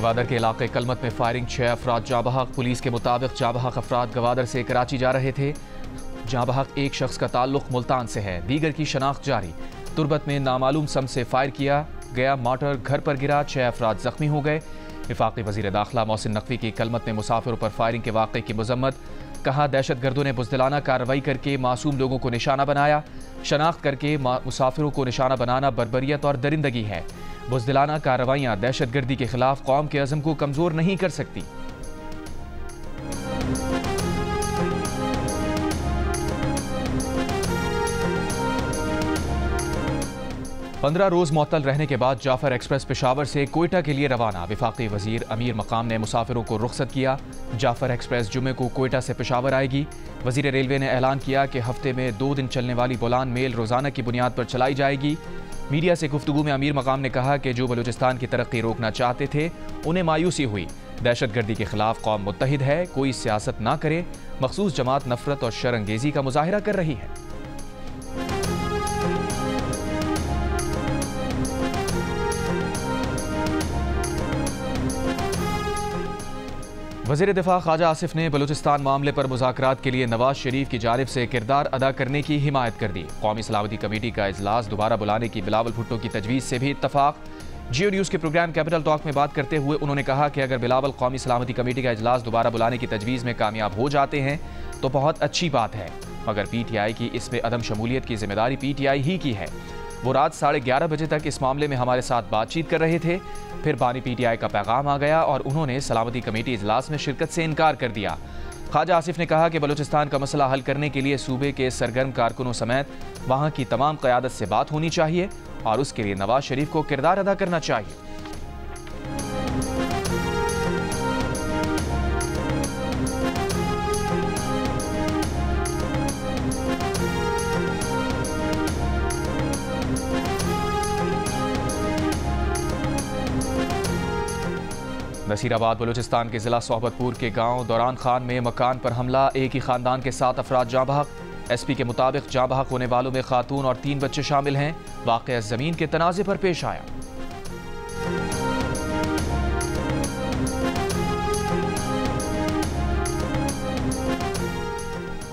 गवादर के इलाके कलमत में फायरिंग, 6 अफराद जाँ बहक। पुलिस के मुताबिक जाँ बहक अफराद गवादर से कराची जा रहे थे। जाँ बहक एक शख्स का ताल्लुक मुल्तान से है, दीगर की शनाख्त जारी। तुरबत में नामालूम सम से फायर किया गया, मार्टर घर पर गिरा, 6 अफराद जख्मी हो गए। वफाकी वज़ीर दाखिला मोहसिन नकवी की कलमत में मुसाफिरों पर फायरिंग के वाक़े की मजम्मत। कहा, दहशतगर्दों ने बुज़दिलाना कार्रवाई करके मासूम लोगों को निशाना बनाया। शनाख्त करके मुसाफिरों को निशाना बनाना बर्बरियत और दरिंदगी है। बुज़दिलाना कार्रवाइयाँ दहशतगर्दी के खिलाफ कौम के अज़म को कमज़ोर नहीं कर सकती। 15 रोज़ मुअत्तल रहने के बाद जाफर एक्सप्रेस पेशावर से कोयटा के लिए रवाना। वफाकी वज़ीर अमीर मकाम ने मुसाफिरों को रुख्सत किया। जाफर एक्सप्रेस जुमे को कोयटा से पेशावर आएगी। वज़ीर रेलवे ने ऐलान किया कि हफ्ते में 2 दिन चलने वाली बोलान मेल रोज़ाना की बुनियाद पर चलाई जाएगी। मीडिया से गुफ्तगू में अमीर मकाम ने कहा कि जो बलूचिस्तान की तरक्की रोकना चाहते थे उन्हें मायूसी हुई। दहशतगर्दी के खिलाफ कौम मुत्तहिद है, कोई सियासत ना करे। मखसूस जमात नफरत और शरअंगेज़ी का मुजाहिरा कर रही है। वज़ीर दिफा ख्वाजा आसिफ ने बलूचिस्तान मामले पर मुज़ाकरात के लिए नवाज शरीफ की जानिब से किरदार अदा करने की हिमायत कर दी। कौमी सलामती कमेटी का इजलास दोबारा बुलाने की बिलावल भुट्टो की तजवीज़ से भी इत्तफाक। जियो न्यूज़ के प्रोग्राम कैपिटल टॉक में बात करते हुए उन्होंने कहा कि अगर बिलावल कौमी सलामती कमेटी का इजलास दोबारा बुलाने की तजवीज़ में कामयाब हो जाते हैं तो बहुत अच्छी बात है, मगर PTI की इसमें अदम शमूलियत की जिम्मेदारी PTI ही की है। वो रात 11:30 बजे तक इस मामले में हमारे साथ बातचीत कर रहे थे, फिर बानी PTI का पैगाम आ गया और उन्होंने सलामती कमेटी इजलास में शिरकत से इनकार कर दिया। ख्वाजा आसिफ ने कहा कि बलूचिस्तान का मसला हल करने के लिए सूबे के सरगर्म कारकुनों समेत वहाँ की तमाम क़यादत से बात होनी चाहिए और उसके लिए नवाज शरीफ को किरदार अदा करना चाहिए। नसीराबाद बलूचिस्तान के ज़िला सोहबतपुर के गांव दौरान खान में मकान पर हमला, एक ही खानदान के 7 अफराद जाँ बहक। SP के मुताबिक जाँ बहक होने वालों में खातून और 3 बच्चे शामिल हैं। वाक़या ज़मीन के तनाज़े पर पेश आया।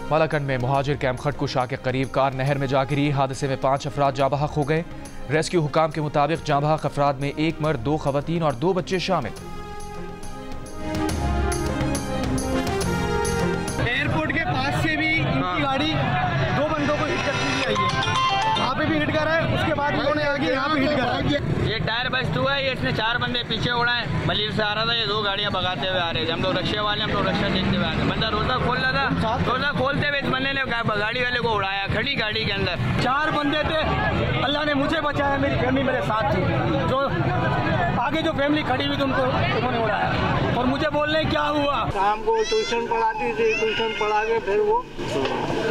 बालाकंड में मुहाजिर कैंप खटकुशा के करीब कार नहर में जा गिरी। हादसे में 5 अफराद जाँ बहक हो गए। रेस्क्यू हुकाम के मुताबिक जाँ बहक अफराद में 1 मर्द, 2 खवातीन और 2 बच्चे शामिल। एयरपोर्ट के पास से भी इनकी गाड़ी 2 बंदों को हिट करती हुई आई है। वहाँ पे भी हिट करा है, उसके बाद इन्होंने आगे यहाँ पे हिट करा है। ये टायर बस्ट हुआ है, ये इसने 4 बंदे पीछे उड़ाए। मलिर से आ रहा था, ये 2 गाड़ियाँ भगाते हुए आ रहे थे। हम लोग रक्शे वाले, हम लोग रक्शा देखते हुए आ रहे। बंदा रोजा खोल रहा था, रोजा खोलते हुए इस बंदे ने गाड़ी वाले को उड़ाया खड़ी गाड़ी के अंदर। 4 बंदे थे, अल्लाह ने मुझे बचाया, मेरी फैमिली मेरे साथ थी। जो आगे जो फैमिली खड़ी हुई थी उनको उन्होंने उड़ाया और मुझे बोल रहे क्या हुआ। शाम को ट्यूशन पढ़ाती थी, ट्यूशन पढ़ा के फिर वो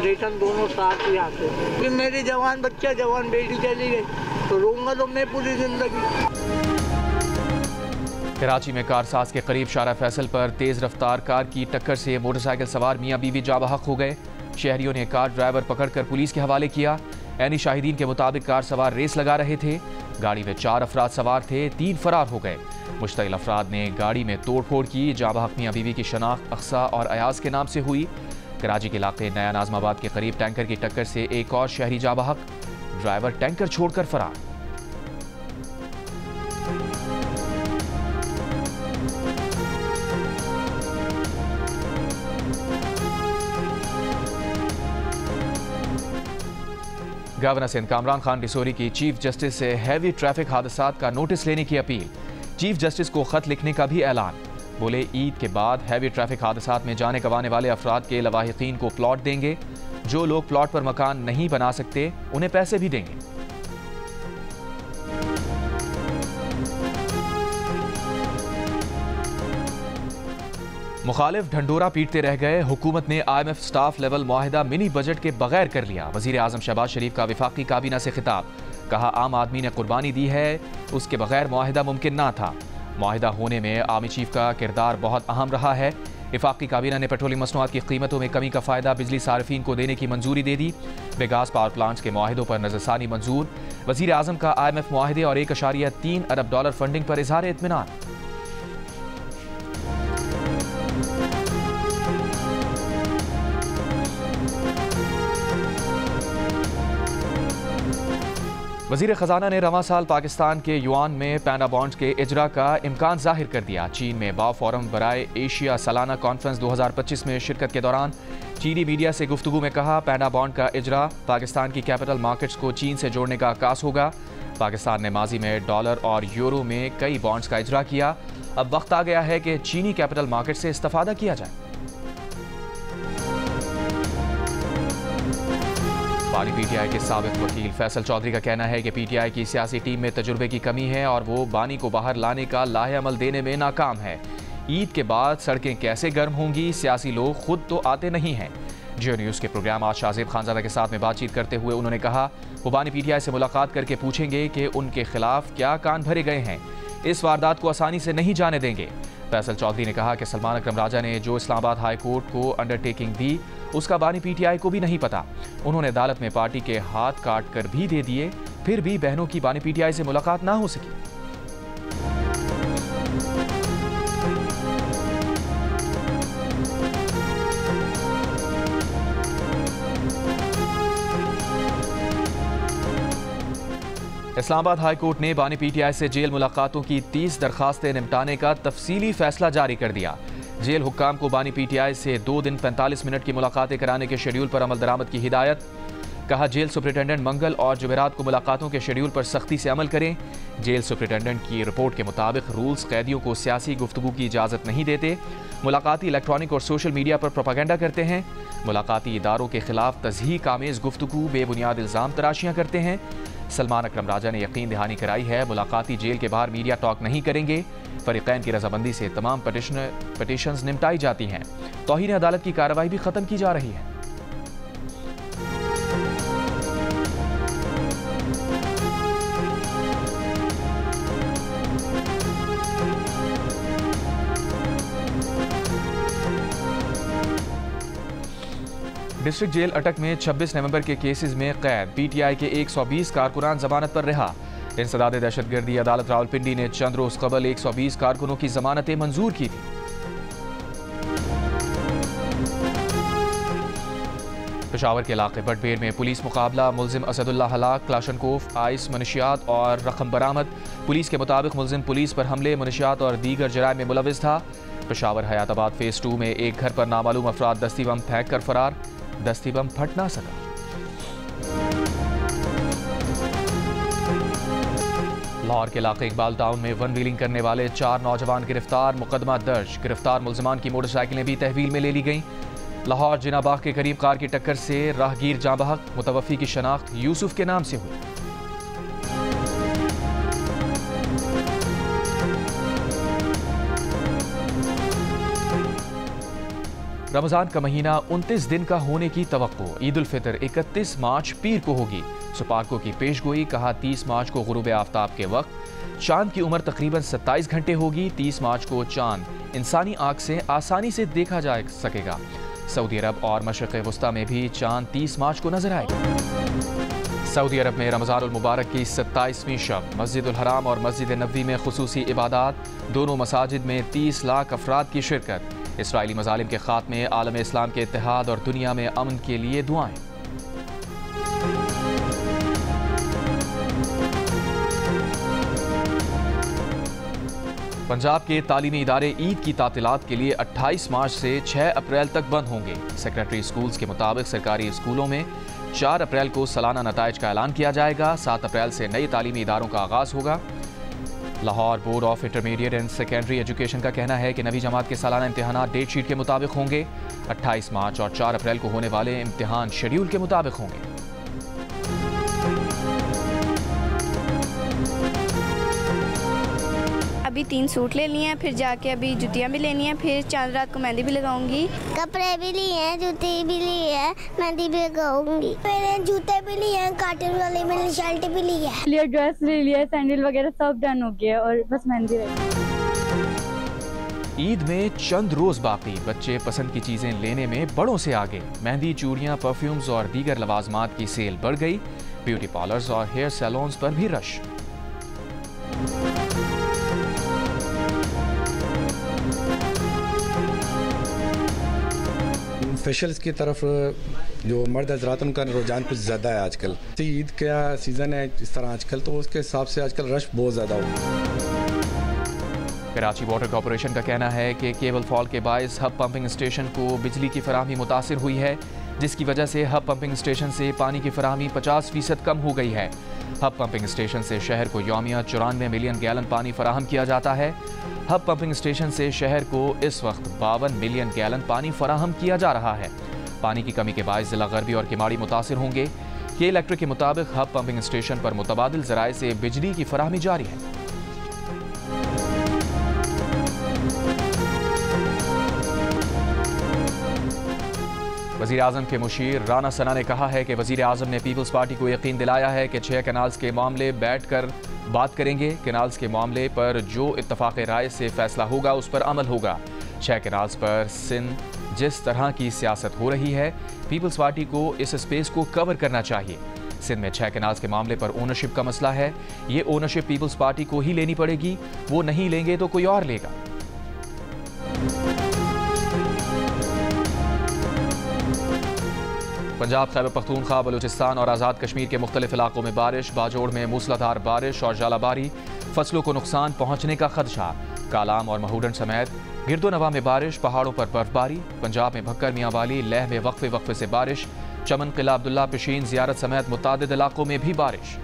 रिटर्न दोनों साथ ही आते। फिर मेरी जवान बच्चा, जवान बेटी चली गई तो रोऊंगा तो मैं पूरी जिंदगी। कराची में कारसाज के करीब शारा फैसल पर तेज रफ्तार कार की टक्कर से मोटरसाइकिल सवार मियाँ बीवी जाँ बहक हो गए। शहरियों ने कार ड्राइवर पकड़कर पुलिस के हवाले किया। ऐनी शाहिदीन के मुताबिक कार सवार रेस लगा रहे थे। गाड़ी में 4 अफराद सवार थे, 3 फरार हो गए। मुश्तइल अफराद ने गाड़ी में तोड़फोड़ की। जाँ बहक मियाँ बीवी की शनाख्त अक्सा और अयाज के नाम से हुई। कराची के इलाके नया नाजमाबाद के करीब टैंकर की टक्कर से एक और शहरी जाँ बहक, ड्राइवर टैंकर छोड़कर फरार। गवर्नर सिंध कामरान खान डिसोरी की चीफ जस्टिस से हैवी ट्रैफिक हादसात का नोटिस लेने की अपील। चीफ जस्टिस को खत लिखने का भी ऐलान। बोले, ईद के बाद हैवी ट्रैफिक हादसात में जाने गंवाने वाले अफराद के लवाहिकीन को प्लॉट देंगे। जो लोग प्लॉट पर मकान नहीं बना सकते उन्हें पैसे भी देंगे। मुखालिफ ढंडोरा पीटते रह गए। हुकूमत ने IMF स्टाफ लेवल मुआहिदा मिनी बजट के बगैर कर लिया। वजीर आजम शहबाज शरीफ का वफाकी काबीना से खिताब। कहा, आम आदमी ने कुर्बानी दी है, उसके बगैर मुआहिदा मुमकिन ना था। मुआहिदा होने में आर्मी चीफ का किरदार बहुत अहम रहा है। वफाकी काबीना ने पेट्रोलियम मसनूआत की कीमतों में कमी का फ़ायदा बिजली सार्फिन को देने की मंजूरी दे दी। बेगास पावर प्लांट्स के मुआहिदों पर नजरसानी मंजूर। वजीर आजम का IMF मुआहिदे और $1.3 अरब फंडिंग पर इजहार इत्मीनान। वज़ीर ख़जाना ने रवां साल पाकिस्तान के युआन में पैना बॉन्ड्स के इजरा का इम्कान जाहिर कर दिया। चीन में बाओ फोरम बराए एशिया सालाना कॉन्फ्रेंस 2025 में शिरकत के दौरान चीनी मीडिया से गुफ्तगू में कहा, पैना बॉन्ड का इजरा पाकिस्तान की कैपिटल मार्केट्स को चीन से जोड़ने का आकाश होगा। पाकिस्तान ने माजी में डॉलर और यूरो में कई बॉन्ड्स का इजरा किया। अब वक्त आ गया है कि चीनी कैपिटल मार्केट से इस्तेफादा किया जाए। बानी पीटीआई के साबिक वकील फैसल चौधरी का कहना है कि पीटीआई की सियासी टीम में तजुर्बे की कमी है और वो बानी को बाहर लाने का लाहे अमल देने में नाकाम है। ईद के बाद सड़कें कैसे गर्म होंगी, सियासी लोग खुद तो आते नहीं हैं। जियो न्यूज़ के प्रोग्राम आज शाहजेब खानजादा के साथ में बातचीत करते हुए उन्होंने कहा, वो बानी पीटीआई से मुलाकात करके पूछेंगे कि उनके खिलाफ क्या कान भरे गए हैं। इस वारदात को आसानी से नहीं जाने देंगे। फैसल चौधरी ने कहा कि सलमान अकरम राजा ने जो इस्लामाबाद हाई कोर्ट को अंडरटेकिंग दी, उसका बानी पीटीआई को भी नहीं पता। उन्होंने अदालत में पार्टी के हाथ काट कर भी दे दिए, फिर भी बहनों की बानी पीटीआई से मुलाकात ना हो सकी। इस्लामाबाद हाई कोर्ट ने बानी पीटीआई से जेल मुलाकातों की 30 दरखास्तें निपटाने का तफसीली फैसला जारी कर दिया। जेल हुक्काम को बानी पीटीआई से 2 दिन 45 मिनट की मुलाकातें कराने के शेड्यूल पर अमल दरामद की हिदायत। कहा, जेल सुपरिटेंडेंट मंगल और जुमेरात को मुलाकातों के शेड्यूल पर सख्ती से अमल करें। जेल सुपरिटेंडेंट की रिपोर्ट के मुताबिक रूल्स कैदियों को सियासी गुफ्तगू की इजाज़त नहीं देते। मुलाकाती इलेक्ट्रॉनिक और सोशल मीडिया पर प्रोपागेंडा करते हैं। मुलाकाती इदारों के खिलाफ तज़हीक आमेज़ गुफ्तगू, बेबुनियाद इल्ज़ाम तराशियाँ करते हैं। सलमान अकरम राजा ने यकीन दहानी कराई है, मुलाकाती जेल के बाहर मीडिया टॉक नहीं करेंगे। फरीक़ैन की रजामंदी से तमाम पटिशन्स निपटाई जाती हैं। तौहीन अदालत की कार्रवाई भी ख़त्म की जा रही है। डिस्ट्रिक्ट जेल अटक में 26 नवंबर के केसेस में कैद पीटीआई के 120 कारकुनान जमानत पर रिहा। इंसदाद दहशतगर्दी अदालत रावलपिंडी ने चंद रोज कबल 120 कारकुनों की जमानतें मंजूर की थी। पेशावर के इलाके बटबेर में पुलिस मुकाबला, मुलजिम असदुल्ला हलाक, क्लाशनकोफ, आइस, मनशियात और रकम बरामद। पुलिस के मुताबिक मुलजिम पुलिस पर हमले, मनशियात और दीगर जराइम में मुलविस था। पेशावर हयाताबाद फेज 2 में एक घर पर नामालूम अफराद दस्ती बम फेंक कर फरार। दस्ती बम फट ना सका। लाहौर के इलाके इकबाल टाउन में वन व्हीलिंग करने वाले 4 नौजवान गिरफ्तार, मुकदमा दर्ज। गिरफ्तार मुलजमान की मोटरसाइकिलें भी तहवील में ले ली गईं। लाहौर जिनाबाग के करीब कार की टक्कर से राहगीर जाँ बहक। मुतवफ़ी की शनाख्त यूसुफ के नाम से हुई। रमज़ान का महीना 29 दिन का होने की तवक्को। ईद उल फितर 31 मार्च पीर को होगी। सुपार्को की पेशगोई, कहा 30 मार्च को गुरूब आफ्ताब के वक्त चांद की उम्र तकरीबन 27 घंटे होगी। 30 मार्च को चांद इंसानी आंख से आसानी से देखा जा सकेगा। सऊदी अरब और मशरिक़ वस्ता में भी चांद 30 मार्च को नजर आएगा। सऊदी अरब में रमज़ान उल मुबारक की 27वीं शब, मस्जिद उल हराम और मस्जिद नबवी में खुसूसी इबादात। दोनों मसाजिद में 30 लाख अफराद की शिरकत। इसराइली मज़ालिम के खात्मे, आलम इस्लाम के इत्तेहाद और दुनिया में अमन के लिए दुआएं। पंजाब के तालीमी इदारे ईद की तातीलात के लिए 28 मार्च से 6 अप्रैल तक बंद होंगे। सेक्रेटरी स्कूल्स के मुताबिक सरकारी स्कूलों में 4 अप्रैल को सालाना नताइज का ऐलान किया जाएगा। 7 अप्रैल से नए तालीमी इदारों का आगाज़ होगा। Lahore board of intermediate and secondary education का कहना है कि नवी जमात के सालाना इम्तिहान डेट शीट के मुताबिक होंगे। 28 मार्च और 4 अप्रैल को होने वाले इम्तिहान शेड्यूल के मुताबिक होंगे। अभी 3 सूट ले लिए हैं, फिर जाके अभी जुतियाँ भी लेनी है, फिर चांद रात को मेहंदी भी लगाऊंगी। कपड़े भी लिए हैं, जूते भी लिए हैं, मेहंदी भी लगाऊंगी। मैंने जूते भी लिए हैं, कॉटन वाले, मैंने शर्ट भी ली है। ड्रेस ले लिया, सैंडल वगैरह सब डन हो गया और बस मेहंदी रही। ईद में चंद रोज बाकी, बच्चे पसंद की चीजें लेने में बड़ों से आगे। मेहंदी, चूड़ियां, परफ्यूम्स और दीगर लवाजमात की सेल बढ़ गई। ब्यूटी पार्लर्स और हेयर सैलून्स पर भी रश। ऑफिशियल्स की तरफ जो मर्द हजरात उनका रुझान कुछ ज़्यादा है आजकल। ईद का सीज़न है इस तरह आजकल, तो उसके हिसाब से आजकल रश बहुत ज़्यादा हो। कराची वाटर कॉरपोरेशन का कहना है कि केबल फॉल के बायस हब पंपिंग स्टेशन को बिजली की फराहमी मुतासिर हुई है, जिसकी वजह से हब पंपिंग स्टेशन से पानी की फराहमी 50% कम हो गई है। हब पंपिंग स्टेशन से शहर को यौमिया 94 मिलियन गैलन पानी फराहम किया जाता है। हब पंपिंग स्टेशन से शहर को इस वक्त 52 मिलियन गैलन पानी फराहम किया जा रहा है। पानी की कमी के बायस जिला गरबी और किमाड़ी मुतासिर होंगे। के इलेक्ट्रिक के मुताबिक हब पंपिंग स्टेशन पर मुतबादिल ज़राए से बिजली की फराहमी जारी है। वज़ीर आज़म के मुशीर राना सना ने कहा है कि वज़ीर आज़म ने पीपल्स पार्टी को यकीन दिलाया है कि 6 कैनाल्स के मामले बैठ कर बात करेंगे। कैनाल्स के मामले पर जो इत्तफाक़ राय से फैसला होगा उस पर अमल होगा। 6 कैनाल्स पर सिंध जिस तरह की सियासत हो रही है, पीपल्स पार्टी को इस स्पेस को कवर करना चाहिए। सिंध में 6 कैनाल्स के मामले पर ओनरशिप का मसला है। ये ओनरशिप पीपल्स पार्टी को ही लेनी पड़ेगी, वो नहीं लेंगे तो कोई और लेगा। पंजाब, खैबर पख्तूनख्वा, बलूचिस्तान और आज़ाद कश्मीर के मुख्तलिफ इलाकों में बारिश, बाजोड़ में मूसलाधार बारिश और जालाबारी, फसलों को नुकसान पहुँचने का खदशा। कालाम और महूडन समेत गिरदोनवा में बारिश, पहाड़ों पर बर्फबारी। पंजाब में भक्कर, मियांवाली, लेह में वक्फे वक्फे से बारिश। चमन, किला अब्दुल्ला, पिशीन, ज़ियारत समेत मुतादिद इलाकों में भी बारिश।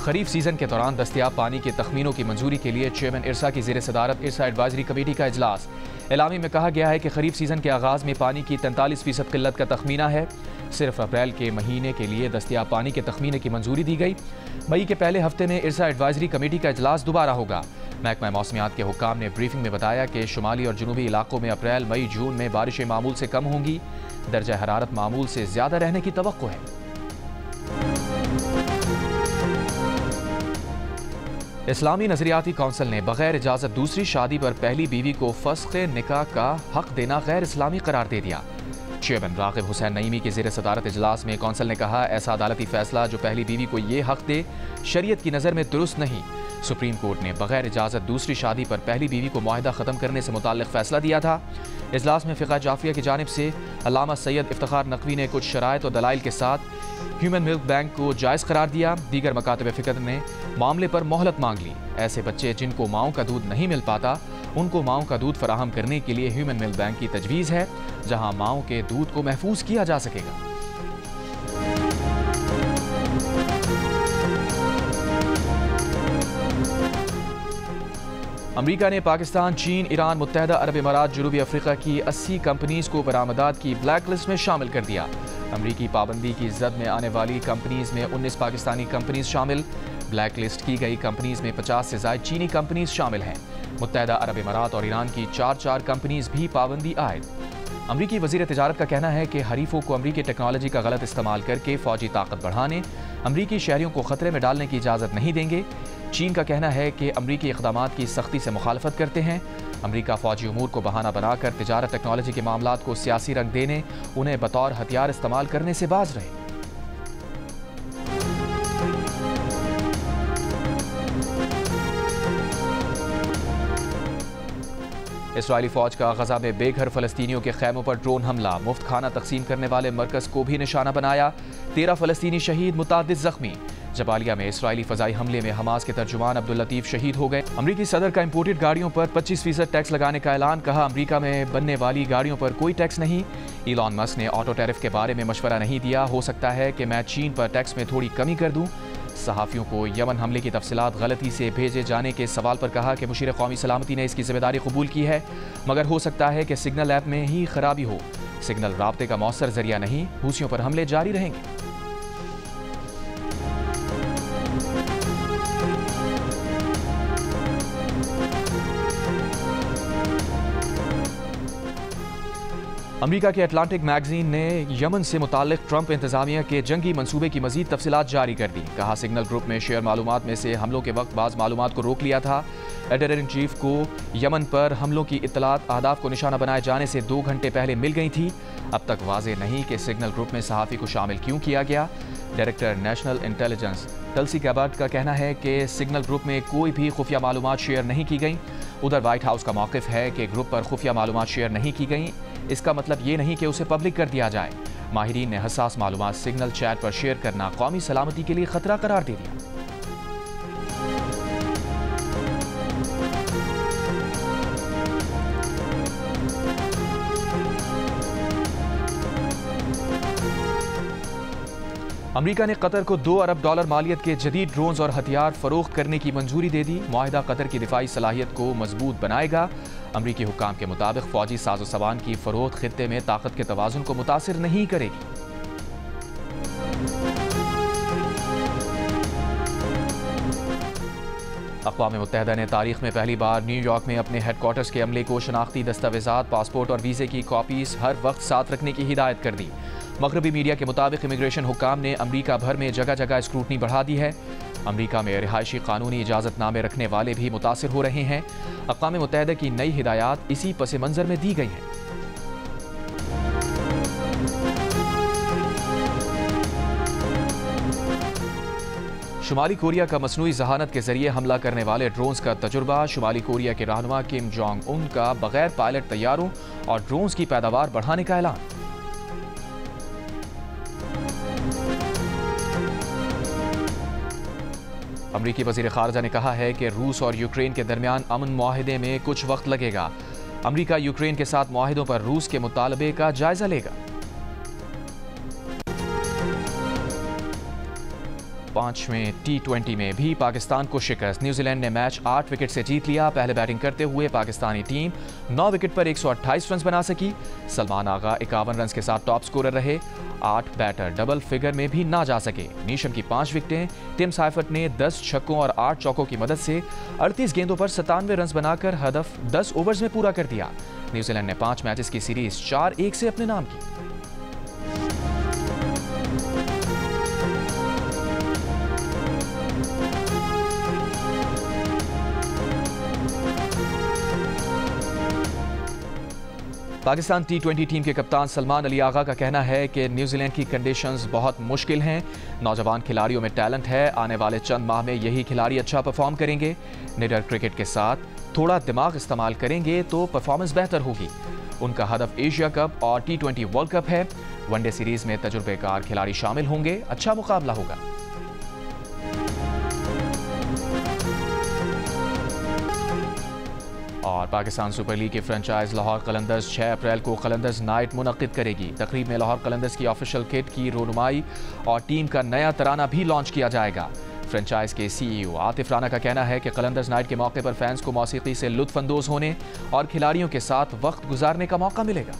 खरीफ सीजन के दौरान दस्तयाब पानी के तखमीनों की मंजूरी के लिए चेयरमैन इरसा की ज़ेर सदारत इरसा एडवाइजरी कमेटी का इजलास। एलामी में कहा गया है कि खरीफ सीजन के आगाज़ में पानी की 43% किल्लत का तखमीना है। सिर्फ अप्रैल के महीने के लिए दस्तयाब पानी के तखमीने की मंजूरी दी गई। मई के पहले हफ्ते में इरसा एडवाइजरी कमेटी का इजलास दोबारा होगा। महकमा मौसमियात के हुक्काम ने ब्रीफिंग में बताया कि शुमाली और जनूबी इलाकों में अप्रैल, मई, जून में बारिशें मामूल से कम होंगी। दर्जा हरारत मामूल से ज़्यादा रहने की तवक्को है। इस्लामी नजरियाती कौंसिल ने बगैर इजाज़त दूसरी शादी पर पहली बीवी को फस्ख़ निकाह का हक देना गैर इस्लामी करार दे दिया। चेयरमैन राग़िब हुसैन नईमी की ज़ेर सदारत इजलास में कौंसिल ने कहा, ऐसा अदालती फैसला जो पहली बीवी को ये हक दे शरीयत की नज़र में दुरुस्त नहीं। सुप्रीम कोर्ट ने बगैर इजाज़त दूसरी शादी पर पहली बीवी को मुआहदा ख़त्म करने से मुताल्लिक़ फ़ैसला दिया था। इजलास में फ़िक़ा जाफ़िया की जानिब से अल्लामा सैयद इफ्तिखार नकवी ने कुछ शराइत और दलाइल के साथ ह्यूमन मिल्क बैंक को जायज़ करार दिया। दीगर मकातब फ़िक़्र ने मामले पर मोहलत मांग ली। ऐसे बच्चे जिनको माओं का दूध नहीं मिल पाता, उनको माओं का दूध फराहम करने के लिए ह्यूमन मिल्क बैंक की तजवीज़ है, जहां माओं के दूध को महफूज किया जा सकेगा। अमरीका ने पाकिस्तान, चीन, ईरान, मुत्तहदा अरब इमारात, जनूबी अफ्रीका की 80 कंपनीज को बरामदात की ब्लैक लिस्ट में शामिल कर दिया। अमरीकी पाबंदी की जद में आने वाली कंपनीज में 19 पाकिस्तानी कंपनीज शामिल। ब्लैक लिस्ट की गई कंपनीज में 50 से ज़ायद चीनी कंपनीज शामिल हैं। मुत्तहदा अरब इमारात और ईरान की 4 कंपनीज भी पाबंदी आयद। अमरीकी वज़ीर तिजारत का कहना है कि हरीफों को अमरीकी टेक्नोलॉजी का गलत इस्तेमाल करके फ़ौजी ताकत बढ़ाने, अमरीकी शहरियों को ख़तरे में डालने की इजाज़त नहीं देंगे। चीन का कहना है कि अमरीकी इक़दामात की सख्ती से मुखालफत करते हैं। अमरीका फ़ौजी उमूर को बहाना बनाकर तिजारत टेक्नोलॉजी के मामलात को सियासी रंग देने, उन्हें बतौर हथियार इस्तेमाल करने से बाज रहे। इस्राएली फ़ौज का गजा में बेघर फ़लस्तीनियों के खैमों पर ड्रोन हमला, मुफ्त खाना तकसीम करने वाले मरकज़ को भी निशाना बनाया। 13 फ़लस्तीनी शहीद, मुतादिद ज़ख्मी। जबालिया में इस्राएली फ़ज़ाई हमले में हमास के तर्जुमान अब्दुल लतीफ़ शहीद हो गए। अमरीकी सदर का इंपोर्टेड गाड़ियों पर 25% टैक्स लगाने का ऐलान। कहा, अमरीका में बनने वाली गाड़ियों पर कोई टैक्स नहीं। इलॉन मस्क ने ऑटो टैरिफ के बारे में मशवरा नहीं दिया। हो सकता है कि मैं चीन पर टैक्स में थोड़ी कमी कर दूँ। सहाफ़ियों को यमन हमले की तफसीलात गलती से भेजे जाने के सवाल पर कहा कि मुशीर कौमी सलामती ने इसकी जिम्मेदारी कबूल की है, मगर हो सकता है कि सिग्नल ऐप में ही खराबी हो। सिग्नल राब्ते का मौसर जरिया नहीं। हूसियों पर हमले जारी रहेंगे। अमरीका के अटलांटिक मैगजीन ने यमन से मुताल्लिक ट्रंप इंतजामिया के जंगी मंसूबे की मजीद तफसीलात जारी कर दी। कहा, सिग्नल ग्रुप में शेयर मालूमात में से हमलों के वक्त बाज़ मालूमात को रोक लिया था। एडिटर इन चीफ को यमन पर हमलों की इत्तलात अहदाफ को निशाना बनाए जाने से 2 घंटे पहले मिल गई थी। अब तक वाज़ेह नहीं कि सिग्नल ग्रुप में सहाफ़ी को शामिल क्यों किया गया। डायरेक्टर नेशनल इंटेलिजेंस टल्सी गैबर्ट का कहना है कि सिग्नल ग्रुप में कोई भी खुफिया मालूमात शेयर नहीं की गई। उधर व्हाइट हाउस का मौक़िफ़ है कि ग्रुप पर खुफिया मालूमात शेयर नहीं की गई, इसका मतलब ये नहीं कि उसे पब्लिक कर दिया जाए। माहिरीन ने हसास मालूमात सिग्नल चैट पर शेयर करना कौमी सलामती के लिए खतरा करार दे दिया। अमेरिका ने कतर को $2 अरब मालियत के जदीद ड्रोन्स और हथियार फरोख्त करने की मंजूरी दे दी। मुआहिदा कतर की दिफाई सलाहियत को मजबूत बनाएगा। अमरीकी हुक्काम के मुताबिक फौजी साजो सामान की फरोख्त खित्ते में ताकत के तवाज़ुन को मुतासिर नहीं करेगी। अक़वाम मुत्तहिदा ने तारीख में पहली बार न्यूयॉर्क में अपने हेडक्वार्टर्स के अमले को शनाख्ती दस्तावेज़ात, पासपोर्ट और वीज़े की कॉपीज़ हर वक्त साथ रखने की हिदायत कर दी। मगरबी मीडिया के मुताबिक इमिग्रेशन हुक्काम ने अमरीका भर में जगह जगह स्क्रूटनी बढ़ा दी है। अमरीका में रिहायशी कानूनी इजाज़तनामे रखने वाले भी मुतासिर हो रहे हैं। अक़वाम मुत्तहिदा की नई हिदायत इसी पस मंज़र में दी गई हैं। शुमाली कोरिया का मसनूई जहानत के जरिए हमला करने वाले ड्रोन्स का तजुर्बा। शुमाली कोरिया के रहनुमा किम जोंग उन का बगैर पायलट तैयारों और ड्रोन्स की पैदावार बढ़ाने का ऐलान। अमरीकी वज़ीर ख़ारजा ने कहा है कि रूस और यूक्रेन के दरमियान अमन मुआहिदे में कुछ वक्त लगेगा। अमरीका यूक्रेन के साथ मुआहिदों पर रूस के मुतालबे का जायजा लेगा। 5वें T20 में भी पाकिस्तान को शिकस्त। न्यूजीलैंड ने मैच 8 विकेट से जीत लिया। पहले बैटिंग करते हुए पाकिस्तानी टीम 9 विकेट पर 128 रन बना सकी। सलमान आगा 51 रन के साथ टॉप स्कोरर रहे। 8 बैटर डबल फिगर में भी ना जा सके। नीशम की 5 विकेटें। टिम साइफर्ट ने 10 छक्कों और 8 चौकों की मदद से 38 गेंदों पर 97 रन बनाकर हदफ 10 ओवर्स में पूरा कर दिया। न्यूजीलैंड ने 5 मैचेस की सीरीज 4-1 से अपने नाम की। पाकिस्तान T20 टीम के कप्तान सलमान अली आगा का कहना है कि न्यूजीलैंड की कंडीशंस बहुत मुश्किल हैं। नौजवान खिलाड़ियों में टैलेंट है। आने वाले चंद माह में यही खिलाड़ी अच्छा परफॉर्म करेंगे। निडर क्रिकेट के साथ थोड़ा दिमाग इस्तेमाल करेंगे तो परफॉर्मेंस बेहतर होगी। उनका हदफ एशिया कप और T20 वर्ल्ड कप है। वनडे सीरीज में तजुर्बेकार खिलाड़ी शामिल होंगे। अच्छा मुकाबला होगा। और पाकिस्तान सुपर लीग की फ्रेंचाइज लाहौर कलंदर्स 6 अप्रैल को कलंदर्स नाइट मुनक्किद करेगी। तकरीब में लाहौर कलंदर्स की ऑफिशियल किट की रोनुमाई और टीम का नया तराना भी लॉन्च किया जाएगा। फ्रेंचाइज के CEO आतिफ राना का कहना है कि कलंदर्स नाइट के मौके पर फैंस को मौसीकी से लुत्फ अंदोज होने और खिलाड़ियों के साथ वक्त गुजारने का मौका मिलेगा।